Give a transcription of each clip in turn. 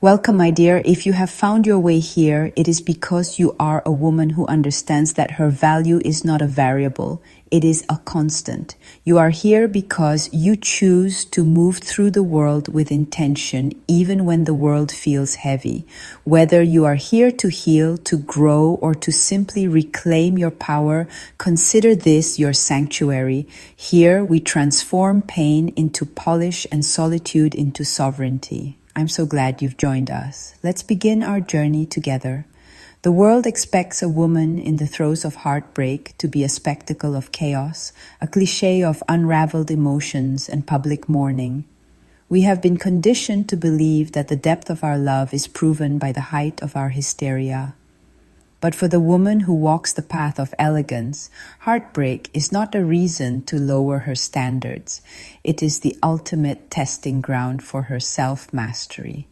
Welcome, my dear. If you have found your way here, it is because you are a woman who understands that her value is not a variable. It is a constant. You are here because you choose to move through the world with intention, even when the world feels heavy. Whether you are here to heal, to grow, or to simply reclaim your power, consider this your sanctuary. Here we transform pain into polish and solitude into sovereignty. I'm so glad you've joined us. Let's begin our journey together. The world expects a woman in the throes of heartbreak to be a spectacle of chaos, a cliché of unraveled emotions and public mourning. We have been conditioned to believe that the depth of our love is proven by the height of our hysteria. But for the woman who walks the path of elegance, heartbreak is not a reason to lower her standards. It is the ultimate testing ground for her self-mastery.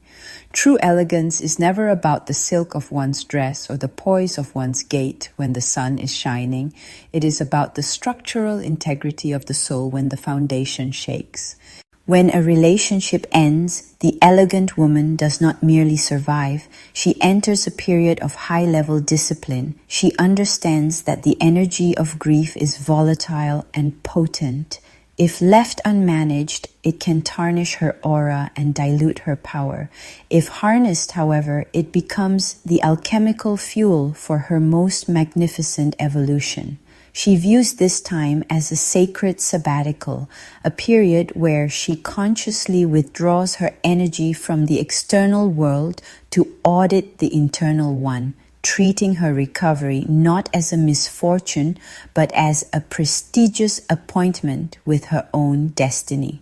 True elegance is never about the silk of one's dress or the poise of one's gait when the sun is shining. It is about the structural integrity of the soul when the foundation shakes. When a relationship ends, the elegant woman does not merely survive. She enters a period of high-level discipline. She understands that the energy of grief is volatile and potent. If left unmanaged, it can tarnish her aura and dilute her power. If harnessed, however, it becomes the alchemical fuel for her most magnificent evolution. She views this time as a sacred sabbatical, a period where she consciously withdraws her energy from the external world to audit the internal one, treating her recovery not as a misfortune, but as a prestigious appointment with her own destiny.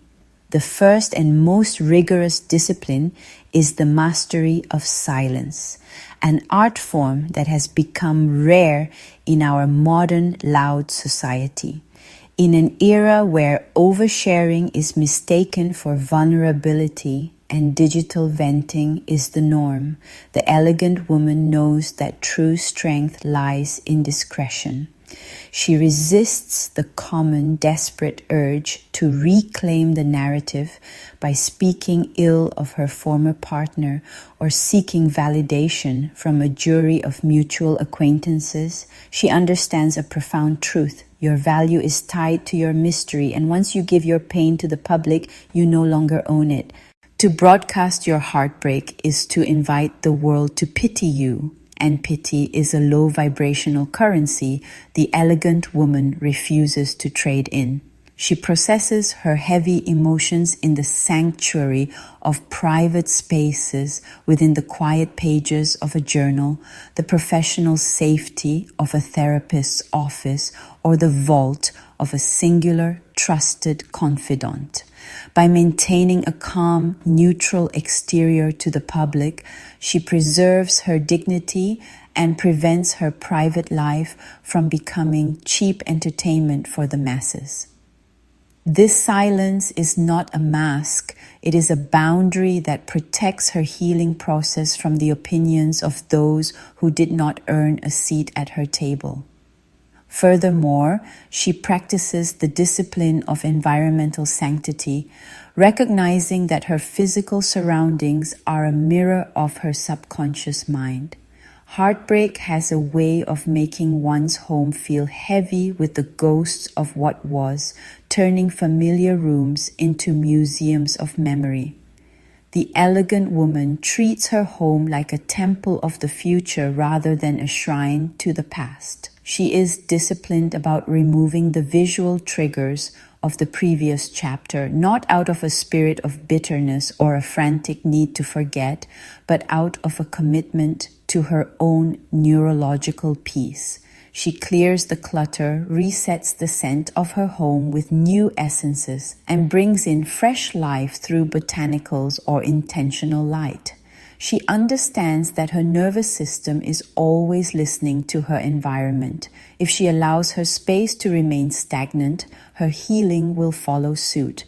The first and most rigorous discipline is the mastery of silence, an art form that has become rare in our modern loud society. In an era where oversharing is mistaken for vulnerability and digital venting is the norm, the elegant woman knows that true strength lies in discretion. She resists the common desperate urge to reclaim the narrative by speaking ill of her former partner or seeking validation from a jury of mutual acquaintances. She understands a profound truth. Your value is tied to your mystery, and once you give your pain to the public, you no longer own it. To broadcast your heartbreak is to invite the world to pity you. And pity is a low vibrational currency the elegant woman refuses to trade in. She processes her heavy emotions in the sanctuary of private spaces within the quiet pages of a journal, the professional safety of a therapist's office, or the vault of a singular, trusted confidant. By maintaining a calm, neutral exterior to the public, she preserves her dignity and prevents her private life from becoming cheap entertainment for the masses. This silence is not a mask. It is a boundary that protects her healing process from the opinions of those who did not earn a seat at her table. Furthermore, she practices the discipline of environmental sanctity, recognizing that her physical surroundings are a mirror of her subconscious mind. Heartbreak has a way of making one's home feel heavy with the ghosts of what was, turning familiar rooms into museums of memory. The elegant woman treats her home like a temple of the future rather than a shrine to the past. She is disciplined about removing the visual triggers of the previous chapter, not out of a spirit of bitterness or a frantic need to forget, but out of a commitment to her own neurological peace. She clears the clutter, resets the scent of her home with new essences, and brings in fresh life through botanicals or intentional light. She understands that her nervous system is always listening to her environment. If she allows her space to remain stagnant, her healing will follow suit.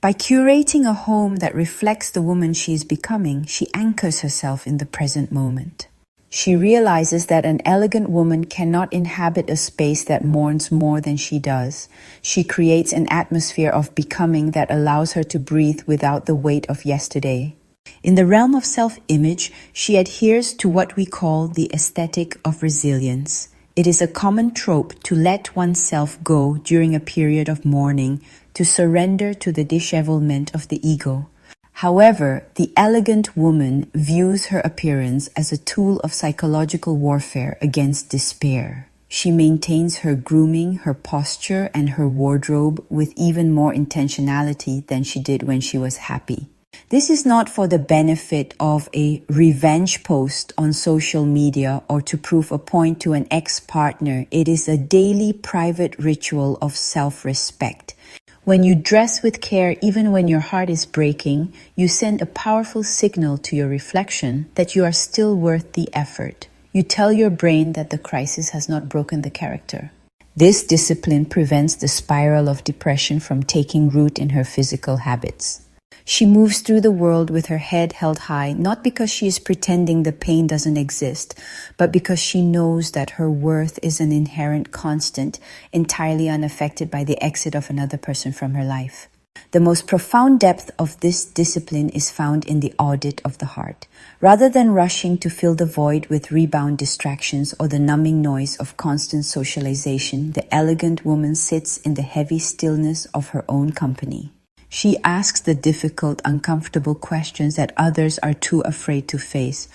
By curating a home that reflects the woman she is becoming, she anchors herself in the present moment. She realizes that an elegant woman cannot inhabit a space that mourns more than she does. She creates an atmosphere of becoming that allows her to breathe without the weight of yesterday. In the realm of self-image, she adheres to what we call the aesthetic of resilience. It is a common trope to let oneself go during a period of mourning, to surrender to the dishevelment of the ego. However, the elegant woman views her appearance as a tool of psychological warfare against despair. She maintains her grooming, her posture, and her wardrobe with even more intentionality than she did when she was happy. This is not for the benefit of a revenge post on social media or to prove a point to an ex-partner. It is a daily private ritual of self-respect. When you dress with care, even when your heart is breaking, you send a powerful signal to your reflection that you are still worth the effort. You tell your brain that the crisis has not broken the character. This discipline prevents the spiral of depression from taking root in her physical habits. She moves through the world with her head held high, not because she is pretending the pain doesn't exist, but because she knows that her worth is an inherent constant, entirely unaffected by the exit of another person from her life. The most profound depth of this discipline is found in the audit of the heart. Rather than rushing to fill the void with rebound distractions or the numbing noise of constant socialization, the elegant woman sits in the heavy stillness of her own company. She asks the difficult, uncomfortable questions that others are too afraid to face.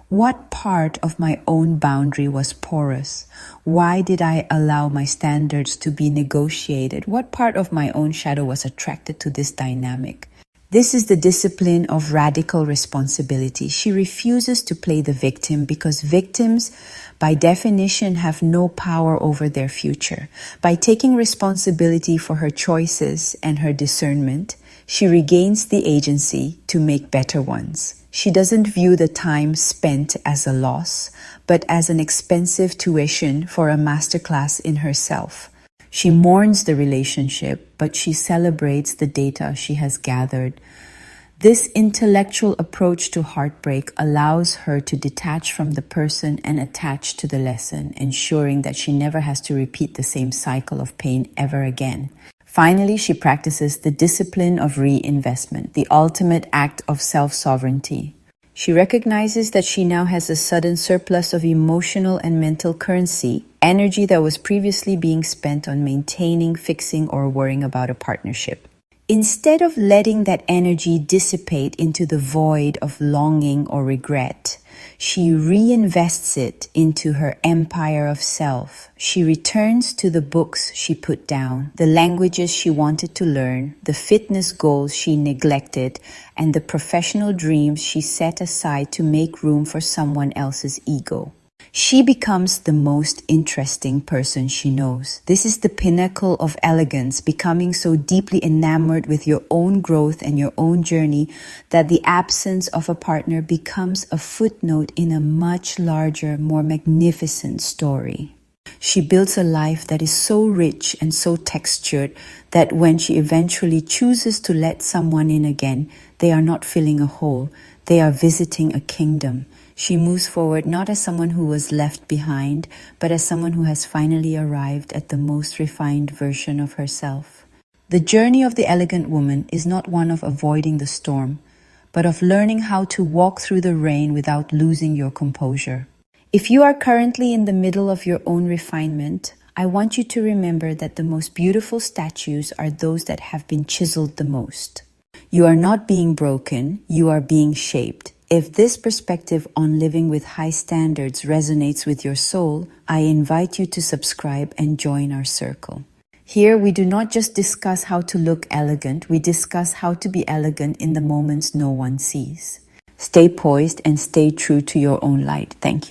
What part of my own boundary was porous? Why did I allow my standards to be negotiated? What part of my own shadow was attracted to this dynamic? This is the discipline of radical responsibility. She refuses to play the victim because victims, by definition, have no power over their future. By taking responsibility for her choices and her discernment, she regains the agency to make better ones. She doesn't view the time spent as a loss, but as an expensive tuition for a masterclass in herself. She mourns the relationship, but she celebrates the data she has gathered. This intellectual approach to heartbreak allows her to detach from the person and attach to the lesson, ensuring that she never has to repeat the same cycle of pain ever again. Finally, she practices the discipline of reinvestment, the ultimate act of self-sovereignty. She recognizes that she now has a sudden surplus of emotional and mental currency, energy that was previously being spent on maintaining, fixing, or worrying about a partnership. Instead of letting that energy dissipate into the void of longing or regret, she reinvests it into her empire of self. She returns to the books she put down, the languages she wanted to learn, the fitness goals she neglected, and the professional dreams she set aside to make room for someone else's ego. She becomes the most interesting person she knows. This is the pinnacle of elegance, becoming so deeply enamored with your own growth and your own journey that the absence of a partner becomes a footnote in a much larger, more magnificent story. She builds a life that is so rich and so textured that when she eventually chooses to let someone in again, they are not filling a hole, they are visiting a kingdom. She moves forward not as someone who was left behind, but as someone who has finally arrived at the most refined version of herself. The journey of the elegant woman is not one of avoiding the storm, but of learning how to walk through the rain without losing your composure. If you are currently in the middle of your own refinement, I want you to remember that the most beautiful statues are those that have been chiseled the most. You are not being broken, you are being shaped. If this perspective on living with high standards resonates with your soul, I invite you to subscribe and join our circle. Here, we do not just discuss how to look elegant, we discuss how to be elegant in the moments no one sees. Stay poised and stay true to your own light. Thank you.